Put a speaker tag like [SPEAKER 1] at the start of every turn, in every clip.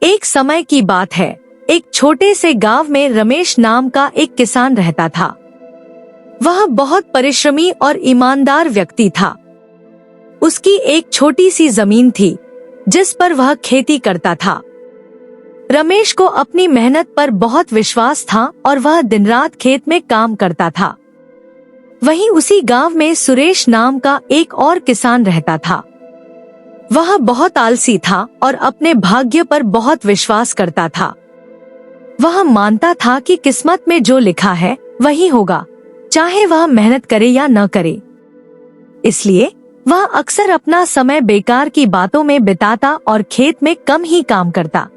[SPEAKER 1] एक समय की बात है, एक छोटे से गांव में रमेश नाम का एक किसान रहता था। वह बहुत परिश्रमी और ईमानदार व्यक्ति था। उसकी एक छोटी सी जमीन थी जिस पर वह खेती करता था। रमेश को अपनी मेहनत पर बहुत विश्वास था और वह दिन रात खेत में काम करता था। वहीं उसी गांव में सुरेश नाम का एक और किसान रहता था। वह बहुत आलसी था और अपने भाग्य पर बहुत विश्वास करता था। वह मानता था कि किस्मत में जो लिखा है वही होगा, चाहे वह मेहनत करे या न करे। इसलिए वह अक्सर अपना समय बेकार की बातों में बिताता और खेत में कम ही काम करता।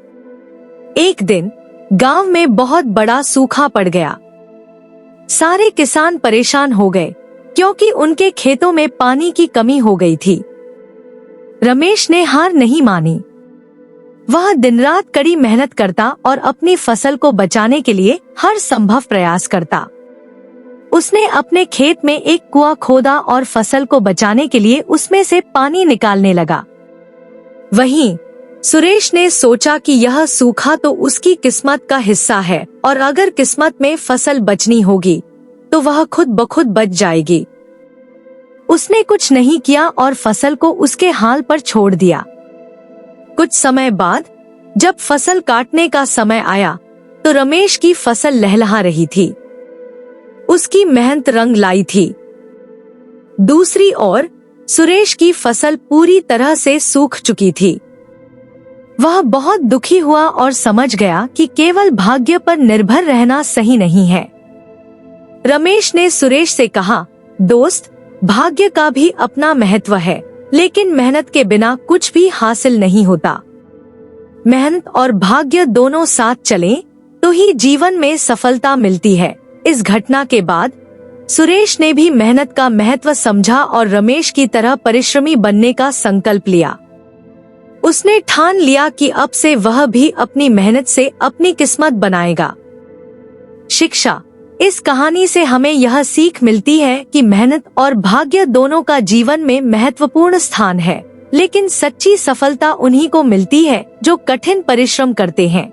[SPEAKER 1] एक दिन गांव में बहुत बड़ा सूखा पड़ गया। सारे किसान परेशान हो गए क्योंकि उनके खेतों में पानी की कमी हो गई थी। रमेश ने हार नहीं मानी। वह दिन रात कड़ी मेहनत करता और अपनी फसल को बचाने के लिए हर संभव प्रयास करता। उसने अपने खेत में एक कुआं खोदा और फसल को बचाने के लिए उसमें से पानी निकालने लगा। वहीं सुरेश ने सोचा कि यह सूखा तो उसकी किस्मत का हिस्सा है और अगर किस्मत में फसल बचनी होगी तो वह खुद ब खुद बच जाएगी। उसने कुछ नहीं किया और फसल को उसके हाल पर छोड़ दिया। कुछ समय बाद जब फसल काटने का समय आया तो रमेश की फसल लहलहा रही थी। उसकी मेहनत रंग लाई थी। दूसरी ओर सुरेश की फसल पूरी तरह से सूख चुकी थी। वह बहुत दुखी हुआ और समझ गया कि केवल भाग्य पर निर्भर रहना सही नहीं है। रमेश ने सुरेश से कहा, दोस्त, भाग्य का भी अपना महत्व है, लेकिन मेहनत के बिना कुछ भी हासिल नहीं होता। मेहनत और भाग्य दोनों साथ चलें तो ही जीवन में सफलता मिलती है। इस घटना के बाद सुरेश ने भी मेहनत का महत्व समझा और रमेश की तरह परिश्रमी बनने का संकल्प लिया। उसने ठान लिया कि अब से वह भी अपनी मेहनत से अपनी किस्मत बनाएगा। शिक्षा: इस कहानी से हमें यह सीख मिलती है कि मेहनत और भाग्य दोनों का जीवन में महत्वपूर्ण स्थान है, लेकिन सच्ची सफलता उन्हीं को मिलती है जो कठिन परिश्रम करते हैं।